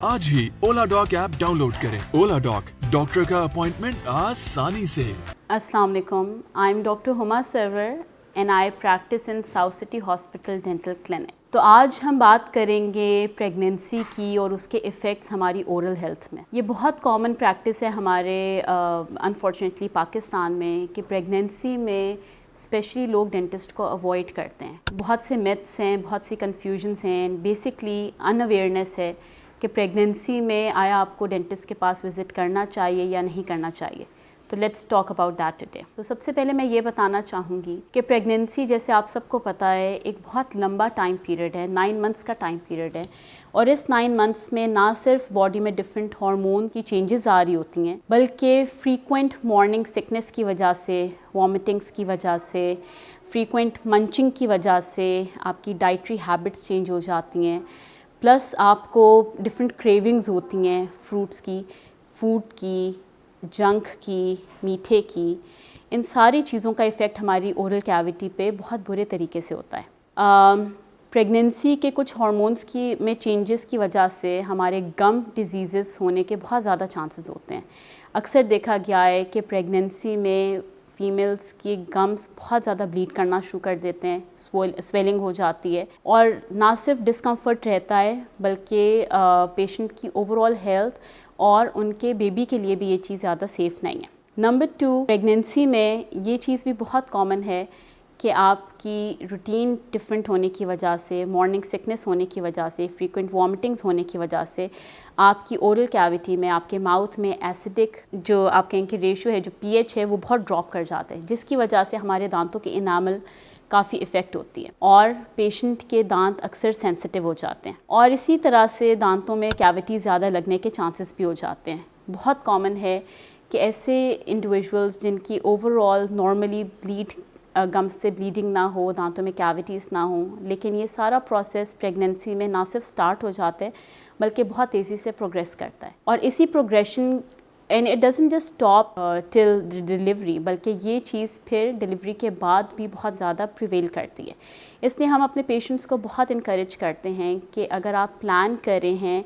आज ही Ola doc app download करें। ओला डॉक, डॉक्टर का अपॉइंटमेंट आसानी से। अस्सलाम वालेकुम, I am doctor Huma Sarwar and I practice in South City Hospital dental clinic. तो आज हम बात करेंगे प्रेगनेंसी की और उसके इफ़ेक्ट्स हमारी ओरल हेल्थ में। ये बहुत कॉमन प्रैक्टिस है हमारे अनफॉर्चुनेटली पाकिस्तान में कि प्रेगनेंसी में स्पेशली लोग डेंटिस्ट को अवॉइड करते हैं। बहुत से मिथ्स हैं, बहुत सी कन्फ्यूजन्स हैं, बेसिकली अनअवेयरनेस है कि प्रेगनेंसी में आया आपको डेंटिस्ट के पास विज़िट करना चाहिए या नहीं करना चाहिए। तो let's talk about that today. तो सबसे पहले मैं ये बताना चाहूँगी कि प्रेगनेंसी, जैसे आप सबको पता है, एक बहुत लंबा टाइम पीरियड है, 9 मंथ्स का टाइम पीरियड है। और इस 9 मंथ्स में ना सिर्फ बॉडी में डिफरेंट हार्मोन की चेंजेस आ रही होती हैं, बल्कि फ्रीक्वेंट मॉर्निंग सिकनेस की वजह से, वॉमिटिंग्स की वजह से, फ्रीक्वेंट मंचिंग की वजह से आपकी डाइटरी हैबिट्स चेंज हो जाती हैं। प्लस आपको डिफरेंट क्रेविंग्स होती हैं फ्रूट्स की, फूड की, जंक की, मीठे की। इन सारी चीज़ों का इफ़ेक्ट हमारी ओरल कैविटी पे बहुत बुरे तरीके से होता है। प्रेगनेंसी के कुछ हार्मोन्स की में चेंजेस की वजह से हमारे गम डिजीज़ होने के बहुत ज़्यादा चांसेस होते हैं। अक्सर देखा गया है कि प्रेगनेंसी में फ़ीमेल्स की गम्स बहुत ज़्यादा ब्लीड करना शुरू कर देते हैं, स्वेलिंग हो जाती है, और ना सिर्फ डिस्कम्फर्ट रहता है बल्कि पेशेंट की ओवरऑल हेल्थ और उनके बेबी के लिए भी ये चीज़ ज़्यादा सेफ़ नहीं है। नंबर 2, प्रेगनेंसी में ये चीज़ भी बहुत कॉमन है कि आपकी रूटीन डिफरेंट होने की वजह से, मॉर्निंग सिकनेस होने की वजह से, फ्रीक्वेंट वॉमिटिंग्स होने की वजह से आपकी ओरल कैविटी में, आपके माउथ में एसिडिक जो आप कहें कि रेशियो है, जो पीएच है, वो बहुत ड्रॉप कर जाता है, जिसकी वजह से हमारे दांतों की इनामल काफ़ी इफ़ेक्ट होती है और पेशेंट के दांत अक्सर सेंसिटिव हो जाते हैं। और इसी तरह से दांतों में कैविटी ज़्यादा लगने के चांसेस भी हो जाते हैं। बहुत कॉमन है कि ऐसे इंडिविजुअल्स जिनकी ओवरऑल नॉर्मली गम्स से ब्लीडिंग ना हो, दांतों में कैविटीज़ ना हो, लेकिन ये सारा प्रोसेस प्रेगनेंसी में ना सिर्फ स्टार्ट हो जाता है बल्कि बहुत तेज़ी से प्रोग्रेस करता है। और इसी progression, and it doesn't just stop till delivery, बल्कि ये चीज़ फिर डिलीवरी के बाद भी बहुत ज़्यादा प्रिवेल करती है। इसलिए हम अपने पेशेंट्स को बहुत इनकरेज करते हैं कि अगर आप प्लान कर रहे हैं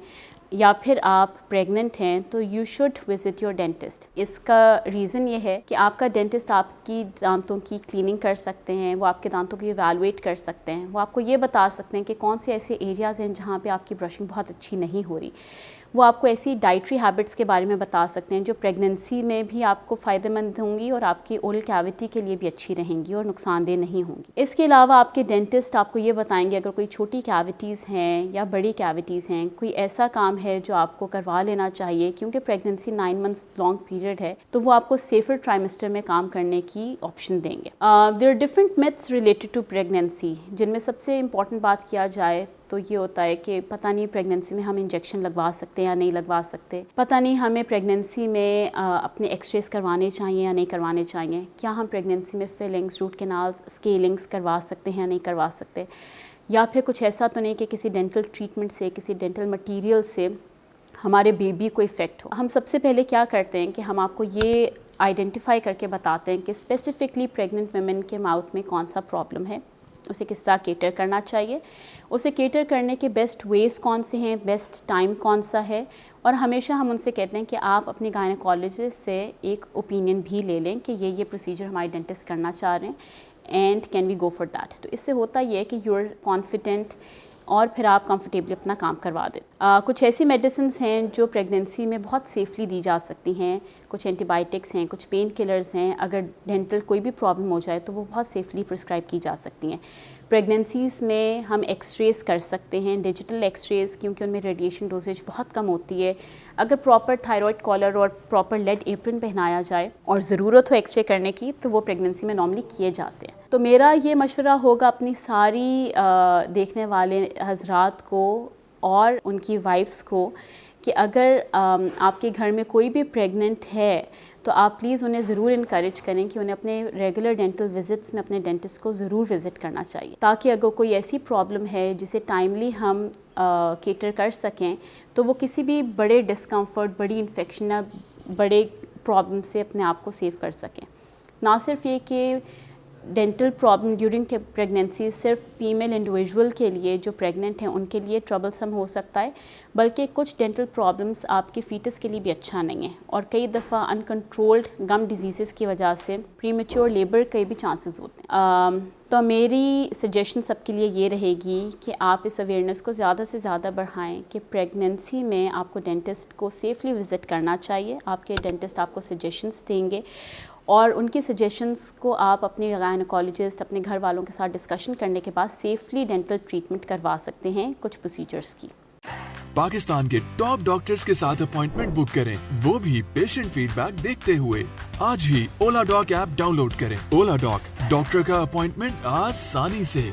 या फिर आप प्रेग्नेंट हैं तो you should visit your dentist. इसका रीज़न ये है कि आपका डेंटिस्ट आपकी दांतों की क्लीनिंग कर सकते हैं, वो आपके दांतों को इवैल्यूएट कर सकते हैं, वो आपको ये बता सकते हैं कि कौन से ऐसे एरियाज़ हैं जहाँ पे आपकी ब्रशिंग बहुत अच्छी नहीं हो रही। वो आपको ऐसी डाइटरी हैबिट्स के बारे में बता सकते हैं जो प्रेगनेंसी में भी आपको फ़ायदेमंद होंगी और आपकी ओरल कैविटी के लिए भी अच्छी रहेंगी और नुकसानदेह नहीं होंगी। इसके अलावा आपके डेंटिस्ट आपको ये बताएंगे अगर कोई छोटी कैविटीज़ हैं या बड़ी कैविटीज़ हैं, कोई ऐसा काम है जो आपको करवा लेना चाहिए, क्योंकि प्रेगनेंसी 9 मंथ्स लॉन्ग पीरियड है, तो वो आपको सेफर ट्राइमेस्टर में काम करने की ऑप्शन देंगे। There are different myths related to pregnancy, जिनमें सबसे इंपॉर्टेंट बात किया जाए तो ये होता है कि पता नहीं प्रेगनेंसी में हम इंजेक्शन लगवा सकते हैं या नहीं लगवा सकते, पता नहीं हमें प्रेगनेंसी में अपने एक्सरेस करवाने चाहिए या नहीं करवाने चाहिए, क्या हम प्रेगनेंसी में फिलिंग्स, रूट कैनाल्स, स्केलिंग्स करवा सकते हैं या नहीं करवा सकते, या फिर कुछ ऐसा तो नहीं कि किसी डेंटल ट्रीटमेंट से, किसी डेंटल मटीरियल से हमारे बेबी को इफ़ेक्ट हो। हम सबसे पहले क्या करते हैं कि हम आपको ये आइडेंटिफाई करके बताते हैं कि स्पेसिफ़िकली प्रेग्नेंट वुमेन के माउथ में कौन सा प्रॉब्लम है, उसे किस तरह केटर करना चाहिए, उसे केटर करने के बेस्ट वेज़ कौन से हैं, बेस्ट टाइम कौन सा है। और हमेशा हम उनसे कहते हैं कि आप अपने गायनेकोलॉजिस्ट से एक ओपिनियन भी ले लें कि ये प्रोसीजर हमारे डेंटिस्ट करना चाह रहे हैं and can we go for that. तो इससे होता ये है कि यू आर कॉन्फिडेंट और फिर आप कंफर्टेबली अपना काम करवा दें। कुछ ऐसी मेडिसिन्स हैं जो प्रेगनेंसी में बहुत सेफली दी जा सकती हैं, कुछ एंटीबायोटिक्स हैं, कुछ पेन किलर्स हैं। अगर डेंटल कोई भी प्रॉब्लम हो जाए तो वो बहुत सेफली प्रिस्क्राइब की जा सकती हैं। प्रेगनेंसीज़ में हम एक्सरेज कर सकते हैं, डिजिटल एक्सरेज, क्योंकि उनमें रेडिएशन डोजेज बहुत कम होती है। अगर प्रॉपर थायराइड कॉलर और प्रॉपर लेड एप्रन पहनाया जाए और ज़रूरत हो एक्सरे करने की तो वो प्रेगनेंसी में नॉर्मली किए जाते हैं। तो मेरा ये मशवरा होगा अपनी सारी देखने वाले हज़रात को और उनकी वाइफ्स को कि अगर आपके घर में कोई भी प्रेग्नेंट है तो आप प्लीज़ उन्हें ज़रूर इनकरेज करें कि उन्हें अपने रेगुलर डेंटल विज़िट्स में अपने डेंटिस्ट को ज़रूर विज़िट करना चाहिए, ताकि अगर कोई ऐसी प्रॉब्लम है जिसे टाइमली हम केटर कर सकें तो वो किसी भी बड़े डिस्कम्फर्ट, बड़ी इन्फेक्शन या बड़े प्रॉब्लम से अपने आप को सेव कर सकें। ना सिर्फ ये कि ڈینٹل پرابلم ڈیورنگ پریگنینسی صرف فیمیل انڈیویژول کے لیے جو پریگننٹ ہیں ان کے لیے ٹربلسم ہو سکتا ہے، بلکہ کچھ ڈینٹل پرابلمس آپ کے فیٹس کے لیے بھی اچھا نہیں ہے، اور کئی دفعہ انکنٹرولڈ گم ڈیزیزز کی وجہ سے پری میچور لیبر کے بھی چانسز ہوتے ہیں۔ تو میری سجیشن سب کے لیے یہ رہے گی کہ آپ اس اویئرنیس کو زیادہ سے زیادہ بڑھائیں کہ پریگننسی میں آپ کو ڈینٹسٹ کو سیفلی وزٹ کرنا چاہیے۔ آپ کے ڈینٹسٹ آپ کو سجیشنس دیں گے، اور ان کی سجیشنس کو آپ اپنے گائنیکالوجسٹ اپنے گھر والوں کے ساتھ ڈسکشن کرنے کے بعد سیفلی ڈینٹل ٹریٹمنٹ کروا سکتے ہیں کچھ پروسیجرز کی۔ پاکستان کے ٹاپ ڈاکٹرز کے ساتھ اپوائنٹمنٹ بک کریں، وہ بھی پیشنٹ فیڈ بیک دیکھتے ہوئے۔ آج ہی اولا ڈاک ایپ ڈاؤن لوڈ کریں۔ اولا ڈاک، ڈاکٹر کا اپوائنٹمنٹ آسانی سے۔